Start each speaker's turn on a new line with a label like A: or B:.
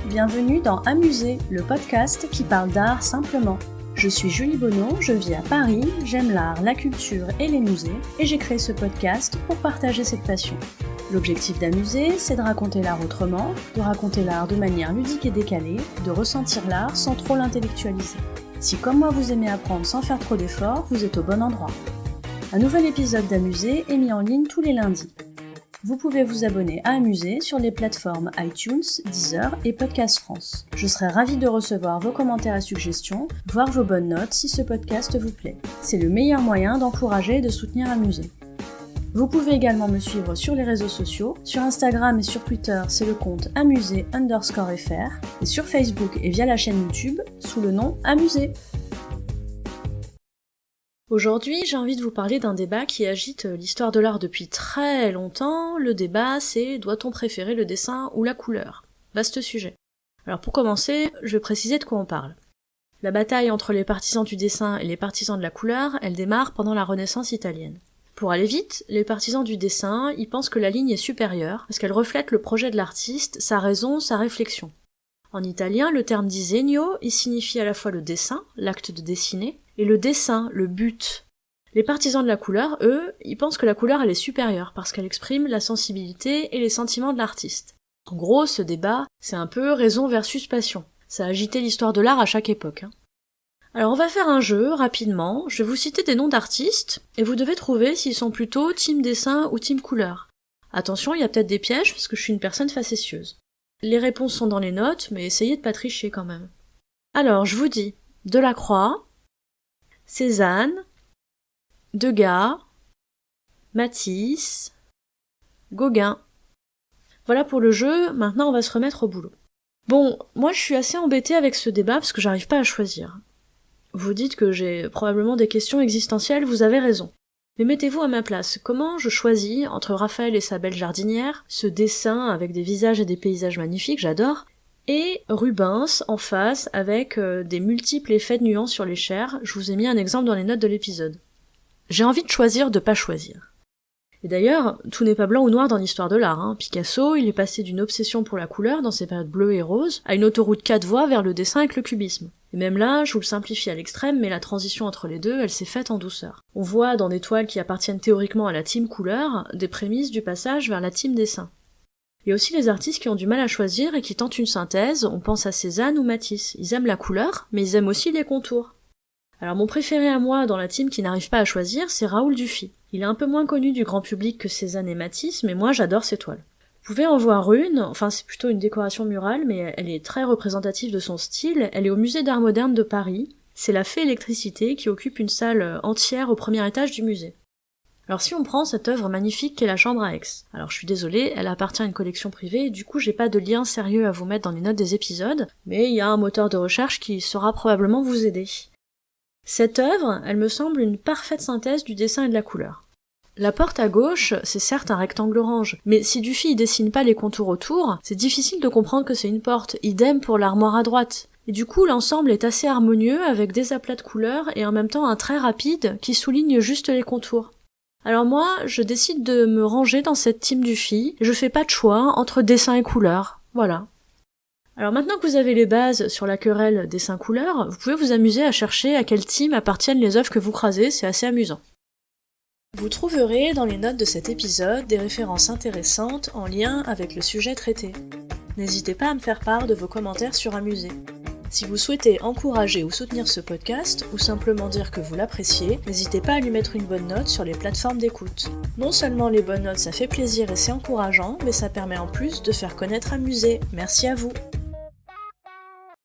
A: bienvenue dans Amuser, le podcast qui parle d'art simplement. Je suis Julie Bonneau, je vis à Paris, j'aime l'art, la culture et les musées, et j'ai créé ce podcast pour partager cette passion. L'objectif d'Amuser, c'est de raconter l'art autrement, de raconter l'art de manière ludique et décalée, de ressentir l'art sans trop l'intellectualiser. Si comme moi vous aimez apprendre sans faire trop d'efforts, vous êtes au bon endroit. Un nouvel épisode d'Amuser est mis en ligne tous les lundis. Vous pouvez vous abonner à Amuser sur les plateformes iTunes, Deezer et Podcast France. Je serai ravie de recevoir vos commentaires et suggestions, voire vos bonnes notes si ce podcast vous plaît. C'est le meilleur moyen d'encourager et de soutenir Amuser. Vous pouvez également me suivre sur les réseaux sociaux. Sur Instagram et sur Twitter, c'est le compte amuser_fr et sur Facebook et via la chaîne YouTube sous le nom Amuser. Aujourd'hui, j'ai envie de vous parler d'un débat qui agite l'histoire de l'art depuis très longtemps. Le débat, c'est doit-on préférer le dessin ou la couleur ? Vaste sujet. Alors pour commencer, je vais préciser de quoi on parle. La bataille entre les partisans du dessin et les partisans de la couleur, elle démarre pendant la Renaissance italienne. Pour aller vite, les partisans du dessin, ils pensent que la ligne est supérieure parce qu'elle reflète le projet de l'artiste, sa raison, sa réflexion. En italien, le terme disegno, il signifie à la fois le dessin, l'acte de dessiner, et le dessin, le but. Les partisans de la couleur, eux, ils pensent que la couleur elle est supérieure parce qu'elle exprime la sensibilité et les sentiments de l'artiste. En gros, ce débat, c'est un peu raison versus passion. Ça a agité l'histoire de l'art à chaque époque. Alors on va faire un jeu, rapidement, je vais vous citer des noms d'artistes, et vous devez trouver s'ils sont plutôt team dessin ou team couleur. Attention, il y a peut-être des pièges parce que je suis une personne facétieuse. Les réponses sont dans les notes, mais essayez de pas tricher quand même. Alors, je vous dis, Delacroix, Cézanne, Degas, Matisse, Gauguin. Voilà pour le jeu, maintenant on va se remettre au boulot. Bon, moi je suis assez embêtée avec ce débat parce que j'arrive pas à choisir. Vous dites que j'ai probablement des questions existentielles, vous avez raison. Mais mettez-vous à ma place, comment je choisis entre Raphaël et sa belle jardinière, ce dessin avec des visages et des paysages magnifiques, j'adore, et Rubens en face avec des multiples effets de nuances sur les chairs, je vous ai mis un exemple dans les notes de l'épisode. J'ai envie de choisir de pas choisir. Et d'ailleurs, tout n'est pas blanc ou noir dans l'histoire de l'art. Picasso, il est passé d'une obsession pour la couleur dans ses périodes bleues et roses, à une autoroute 4 voies vers le dessin avec le cubisme. Et même là, je vous le simplifie à l'extrême, mais la transition entre les deux, elle s'est faite en douceur. On voit dans des toiles qui appartiennent théoriquement à la team couleur, des prémices du passage vers la team dessin. Il y a aussi les artistes qui ont du mal à choisir et qui tentent une synthèse, on pense à Cézanne ou Matisse. Ils aiment la couleur, mais ils aiment aussi les contours. Alors mon préféré à moi dans la team qui n'arrive pas à choisir, c'est Raoul Dufy. Il est un peu moins connu du grand public que Cézanne et Matisse, mais moi j'adore ses toiles. Vous pouvez en voir une, enfin c'est plutôt une décoration murale, mais elle est très représentative de son style, elle est au musée d'art moderne de Paris, c'est la Fée Électricité qui occupe une salle entière au premier étage du musée. Alors si on prend cette œuvre magnifique qu'est la Chambre à Aix, alors je suis désolée, elle appartient à une collection privée, et du coup j'ai pas de lien sérieux à vous mettre dans les notes des épisodes, mais il y a un moteur de recherche qui saura probablement vous aider. Cette œuvre, elle me semble une parfaite synthèse du dessin et de la couleur. La porte à gauche, c'est certes un rectangle orange, mais si Dufy dessine pas les contours autour, c'est difficile de comprendre que c'est une porte, idem pour l'armoire à droite. Et du coup, l'ensemble est assez harmonieux avec des aplats de couleurs et en même temps un trait rapide qui souligne juste les contours. Alors moi, je décide de me ranger dans cette team Dufy, je fais pas de choix entre dessin et couleur, voilà. Alors maintenant que vous avez les bases sur la querelle dessin-couleur, vous pouvez vous amuser à chercher à quelle team appartiennent les œuvres que vous croisez, c'est assez amusant. Vous trouverez dans les notes de cet épisode des références intéressantes en lien avec le sujet traité. N'hésitez pas à me faire part de vos commentaires sur Amuser. Si vous souhaitez encourager ou soutenir ce podcast, ou simplement dire que vous l'appréciez, n'hésitez pas à lui mettre une bonne note sur les plateformes d'écoute. Non seulement les bonnes notes ça fait plaisir et c'est encourageant, mais ça permet en plus de faire connaître Amuser. Merci à vous.